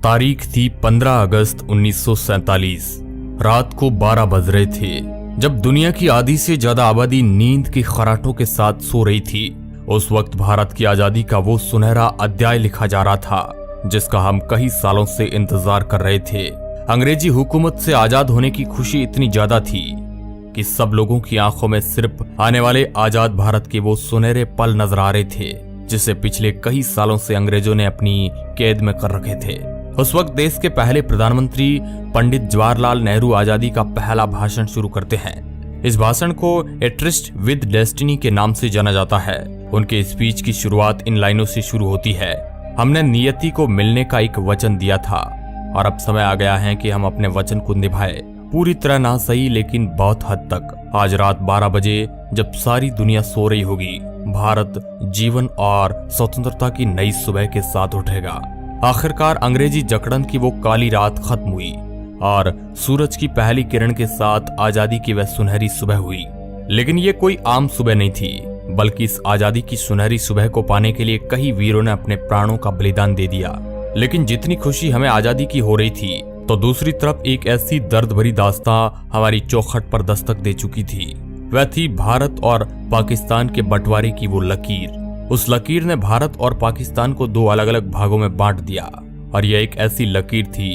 तारीख थी 15 अगस्त 1947। रात को 12 बज रहे थे जब दुनिया की आधी से ज्यादा आबादी नींद के खराटों के साथ सो रही थी। उस वक्त भारत की आजादी का वो सुनहरा अध्याय लिखा जा रहा था जिसका हम कई सालों से इंतजार कर रहे थे। अंग्रेजी हुकूमत से आजाद होने की खुशी इतनी ज्यादा थी कि सब लोगों की आंखों में सिर्फ आने वाले आजाद भारत के वो सुनहरे पल नजर आ रहे थे जिसे पिछले कई सालों से अंग्रेजों ने अपनी कैद में कर रखे थे। उस वक्त देश के पहले प्रधानमंत्री पंडित जवाहरलाल नेहरू आजादी का पहला भाषण शुरू करते हैं। इस भाषण को ए ट्रिस्ट विद डेस्टिनी के नाम से जाना जाता है। उनके स्पीच की शुरुआत इन लाइनों से शुरू होती है, हमने नियति को मिलने का एक वचन दिया था और अब समय आ गया है कि हम अपने वचन को निभाएं। पूरी तरह ना सही लेकिन बहुत हद तक। आज रात 12 बजे जब सारी दुनिया सो रही होगी, भारत जीवन और स्वतंत्रता की नई सुबह के साथ उठेगा। आखिरकार अंग्रेजी जकड़न की वो काली रात खत्म हुई और सूरज की पहली किरण के साथ आजादी की वह सुनहरी सुबह हुई। लेकिन ये कोई आम सुबह नहीं थी, बल्कि इस आजादी की सुनहरी सुबह को पाने के लिए कई वीरों ने अपने प्राणों का बलिदान दे दिया। लेकिन जितनी खुशी हमें आजादी की हो रही थी, तो दूसरी तरफ एक ऐसी दर्द भरी दास्तां हमारी चौखट पर दस्तक दे चुकी थी। वह थी भारत और पाकिस्तान के बंटवारे की वो लकीर। उस लकीर ने भारत और पाकिस्तान को दो अलग अलग भागों में बांट दिया और यह एक ऐसी लकीर थी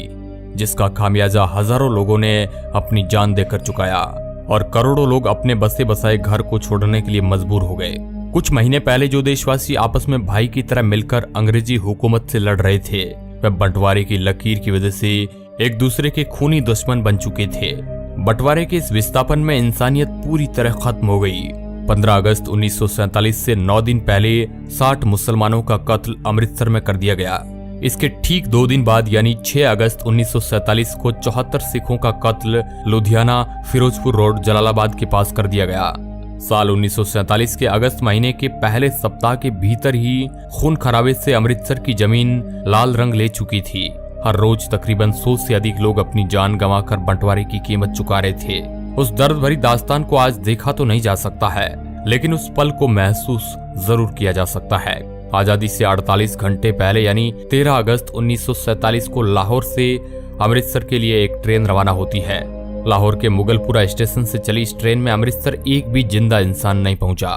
जिसका खामियाजा हजारों लोगों ने अपनी जान देकर चुकाया और करोड़ों लोग अपने बसे बसाए घर को छोड़ने के लिए मजबूर हो गए। कुछ महीने पहले जो देशवासी आपस में भाई की तरह मिलकर अंग्रेजी हुकूमत से लड़ रहे थे, वह बंटवारे की लकीर की वजह से एक दूसरे के खूनी दुश्मन बन चुके थे। बंटवारे के इस विस्थापन में इंसानियत पूरी तरह खत्म हो गई। 15 अगस्त 1947 से 9 दिन पहले 60 मुसलमानों का कत्ल अमृतसर में कर दिया गया। इसके ठीक 2 दिन बाद यानी 6 अगस्त 1947 को 74 सिखों का कत्ल लुधियाना फिरोजपुर रोड जलालाबाद के पास कर दिया गया। साल 1947 के अगस्त महीने के पहले सप्ताह के भीतर ही खून खराबे से अमृतसर की जमीन लाल रंग ले चुकी थी। हर रोज तकरीबन 100 से अधिक लोग अपनी जान गंवाकर बंटवारे की कीमत चुका रहे थे। उस दर्द भरी दास्तान को आज देखा तो नहीं जा सकता है, लेकिन उस पल को महसूस जरूर किया जा सकता है। आजादी से 48 घंटे पहले यानी 13 अगस्त 1947 को लाहौर से अमृतसर के लिए एक ट्रेन रवाना होती है। लाहौर के मुगलपुरा स्टेशन से चली इस ट्रेन में अमृतसर एक भी जिंदा इंसान नहीं पहुंचा।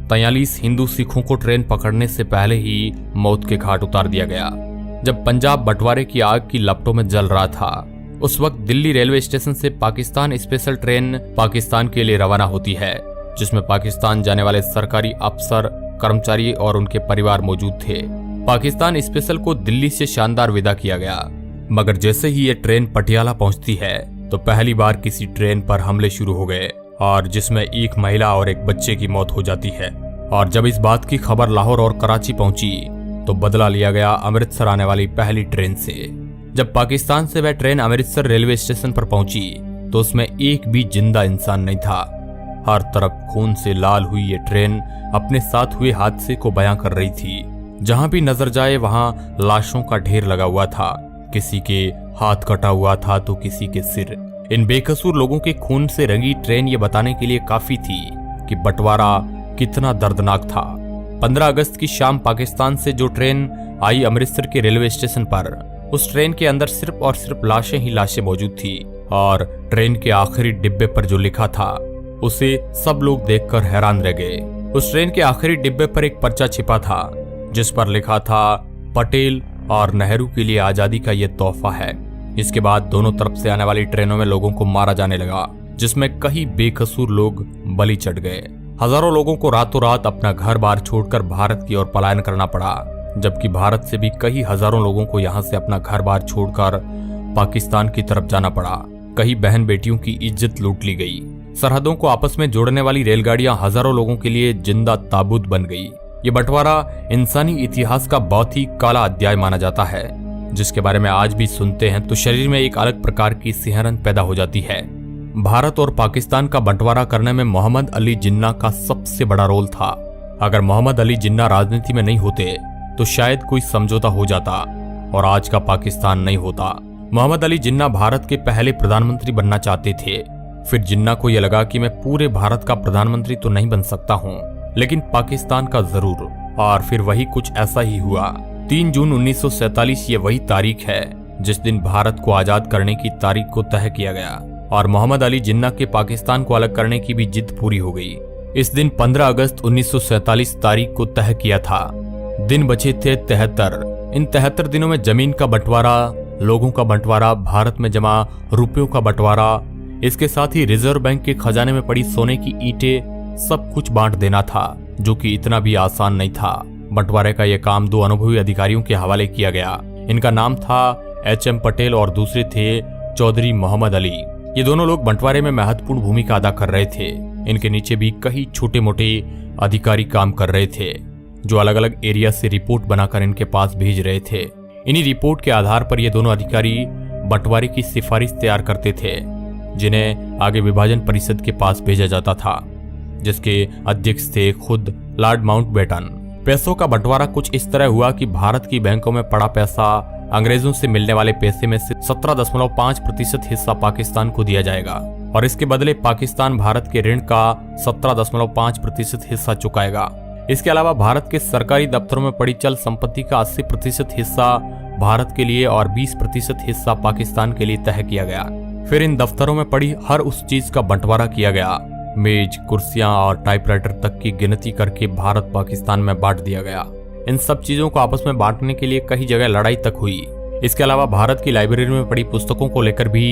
43 हिंदू सिखों को ट्रेन पकड़ने से पहले ही मौत के घाट उतार दिया गया। जब पंजाब बंटवारे की आग की लपटों में जल रहा था, उस वक्त दिल्ली रेलवे स्टेशन से पाकिस्तान स्पेशल ट्रेन पाकिस्तान के लिए रवाना होती है, जिसमें पाकिस्तान जाने वाले सरकारी अफसर, कर्मचारी और उनके परिवार मौजूद थे। पाकिस्तान स्पेशल को दिल्ली से शानदार विदा किया गया, मगर जैसे ही ये ट्रेन पटियाला पहुंचती है तो पहली बार किसी ट्रेन पर हमले शुरू हो गए और जिसमें एक महिला और एक बच्चे की मौत हो जाती है। और जब इस बात की खबर लाहौर और कराची पहुंची तो बदला लिया गया अमृतसर आने वाली पहली ट्रेन से। जब पाकिस्तान से वह ट्रेन अमृतसर रेलवे स्टेशन पर पहुंची तो उसमें एक भी जिंदा इंसान नहीं था। हर तरफ खून से लाल हुई ये ट्रेन अपने साथ हुए हादसे को बयां कर रही थी। जहां भी नजर जाए वहां लाशों का ढेर लगा हुआ था। किसी के हाथ कटा हुआ था तो किसी के सिर। इन बेकसूर लोगों के खून से रंगी ट्रेन ये बताने के लिए काफी थी कि बंटवारा कितना दर्दनाक था। 15 अगस्त की शाम पाकिस्तान से जो ट्रेन आई अमृतसर के रेलवे स्टेशन पर, उस ट्रेन के अंदर सिर्फ और सिर्फ लाशें ही लाशें मौजूद थी और ट्रेन के आखिरी डिब्बे पर जो लिखा था उसे सब लोग देखकर हैरान रह गए। उस ट्रेन के आखिरी डिब्बे पर एक पर्चा छिपा था जिस पर लिखा था, पटेल और नेहरू के लिए आजादी का ये तोहफा है। इसके बाद दोनों तरफ से आने वाली ट्रेनों में लोगों को मारा जाने लगा, जिसमें कई बेकसूर लोग बलि चढ़ गए। हजारों लोगों को रातों रात अपना घर बार छोड़कर भारत की ओर पलायन करना पड़ा, जबकि भारत से भी कई हजारों लोगों को यहाँ से अपना घर बार छोड़कर पाकिस्तान की तरफ जाना पड़ा। कई बहन बेटियों की इज्जत लूट ली गई। सरहदों को आपस में जोड़ने वाली रेलगाड़ियां हजारों लोगों के लिए जिंदा ताबूत बन गई। ये बंटवारा इंसानी इतिहास का बहुत ही काला अध्याय माना जाता है, जिसके बारे में आज भी सुनते हैं तो शरीर में एक अलग प्रकार की सिहरन पैदा हो जाती है। भारत और पाकिस्तान का बंटवारा करने में मोहम्मद अली जिन्ना का सबसे बड़ा रोल था। अगर मोहम्मद अली जिन्ना राजनीति में नहीं होते तो शायद कोई समझौता हो जाता और आज का पाकिस्तान नहीं होता। मोहम्मद अली जिन्ना भारत के पहले प्रधानमंत्री बनना चाहते थे। फिर जिन्ना को यह लगा कि मैं पूरे भारत का प्रधानमंत्री तो नहीं बन सकता हूँ, लेकिन पाकिस्तान का जरूर। और फिर वही कुछ ऐसा ही हुआ। 3 जून 1947 ये वही तारीख है जिस दिन भारत को आजाद करने की तारीख को तय किया गया और मोहम्मद अली जिन्ना के पाकिस्तान को अलग करने की भी जिद पूरी हो गई। इस दिन 15 अगस्त 1947 तारीख को तय किया था। दिन बचे थे 73। इन 73 दिनों में जमीन का बंटवारा, लोगों का बंटवारा, भारत में जमा रुपयों का बंटवारा, इसके साथ ही रिजर्व बैंक के खजाने में पड़ी सोने की ईंटें, सब कुछ बांट देना था, जो कि इतना भी आसान नहीं था। बंटवारे का यह काम 2 अनुभवी अधिकारियों के हवाले किया गया। इनका नाम था HM पटेल और दूसरे थे चौधरी मोहम्मद अली। ये दोनों लोग बंटवारे में महत्वपूर्ण भूमिका अदा कर रहे थे। इनके नीचे भी कई छोटे मोटे अधिकारी काम कर रहे थे, जो अलग अलग एरिया से रिपोर्ट बनाकर इनके पास भेज रहे थे। इन्हीं रिपोर्ट के आधार पर ये दोनों अधिकारी बंटवारे की सिफारिश तैयार करते थे, जिन्हें आगे विभाजन परिषद के पास भेजा जाता था, जिसके अध्यक्ष थे खुद लॉर्ड माउंटबेटन। पैसों का बंटवारा कुछ इस तरह हुआ कि भारत की बैंकों में पड़ा पैसा अंग्रेजों से मिलने वाले पैसे में से 17.5% हिस्सा पाकिस्तान को दिया जाएगा और इसके बदले पाकिस्तान भारत के ऋण का 17.5% हिस्सा चुकाएगा। इसके अलावा भारत के सरकारी दफ्तरों में पड़ी चल संपत्ति का 80% हिस्सा भारत के लिए और 20% हिस्सा पाकिस्तान के लिए तय किया गया। फिर इन दफ्तरों में पड़ी हर उस चीज का बंटवारा किया गया। मेज, कुर्सियां और टाइपराइटर तक की गिनती करके भारत पाकिस्तान में बांट दिया गया। इन सब चीजों को आपस में बांटने के लिए कई जगह लड़ाई तक हुई। इसके अलावा भारत की लाइब्रेरी में पड़ी पुस्तकों को लेकर भी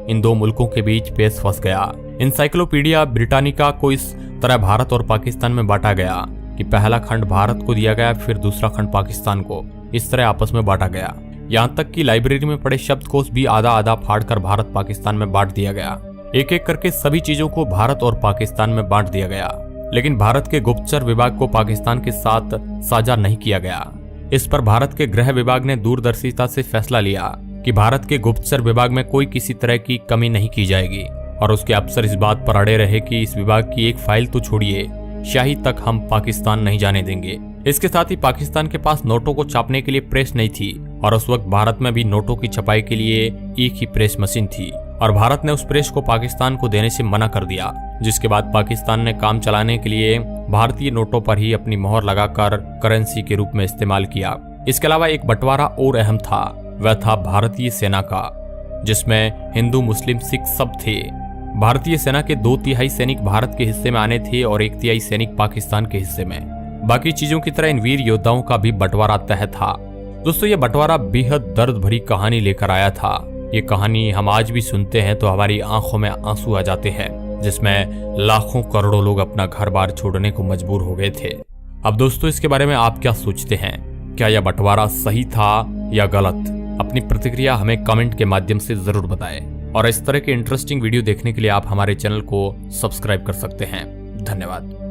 इन दो मुल्कों के बीच पेच फंस गया। इंसाइक्लोपीडिया ब्रिटानिका को इस तरह भारत और पाकिस्तान में बांटा गया कि पहला खंड भारत को दिया गया, फिर दूसरा खंड पाकिस्तान को। इस तरह आपस में बांटा गया। यहाँ तक कि लाइब्रेरी में पड़े शब्दकोश भी आधा आधा फाड़कर भारत पाकिस्तान में बांट दिया गया। एक एक करके सभी चीजों को भारत और पाकिस्तान में बांट दिया गया, लेकिन भारत के गुप्तचर विभाग को पाकिस्तान के साथ साझा नहीं किया गया। इस पर भारत के गृह विभाग ने दूरदर्शिता से फैसला लिया कि भारत के गुप्तचर विभाग में कोई किसी तरह की कमी नहीं की जाएगी और उसके अफसर इस बात पर अड़े रहे कि इस विभाग की एक फाइल तो छोड़िए, शाही तक हम पाकिस्तान नहीं जाने देंगे। इसके साथ ही पाकिस्तान के पास नोटों को छापने के लिए प्रेस नहीं थी और उस वक्त भारत में भी नोटों की छपाई के लिए एक ही प्रेस मशीन थी और भारत ने उस प्रेस को पाकिस्तान को देने से मना कर दिया, जिसके बाद पाकिस्तान ने काम चलाने के लिए भारतीय नोटों पर ही अपनी मोहर लगाकर करेंसी के रूप में इस्तेमाल किया। इसके अलावा एक बंटवारा और अहम था, वह था भारतीय सेना का, जिसमें हिंदू, मुस्लिम, सिख सब थे। भारतीय सेना के 2/3 सैनिक भारत के हिस्से में आने थे और 1/3 सैनिक पाकिस्तान के हिस्से में। बाकी चीजों की तरह इन वीर योद्धाओं का भी बंटवारा तय था। दोस्तों, ये बंटवारा बेहद दर्द भरी कहानी लेकर आया था। ये कहानी हम आज भी सुनते हैं तो हमारी आंखों में आंसू आ जाते हैं, जिसमें लाखों करोड़ों लोग अपना घर बार छोड़ने को मजबूर हो गए थे। अब दोस्तों, इसके बारे में आप क्या सोचते हैं? क्या यह बंटवारा सही था या गलत? अपनी प्रतिक्रिया हमें कमेंट के माध्यम से जरूर बताएं और इस तरह के इंटरेस्टिंग वीडियो देखने के लिए आप हमारे चैनल को सब्सक्राइब कर सकते हैं। धन्यवाद।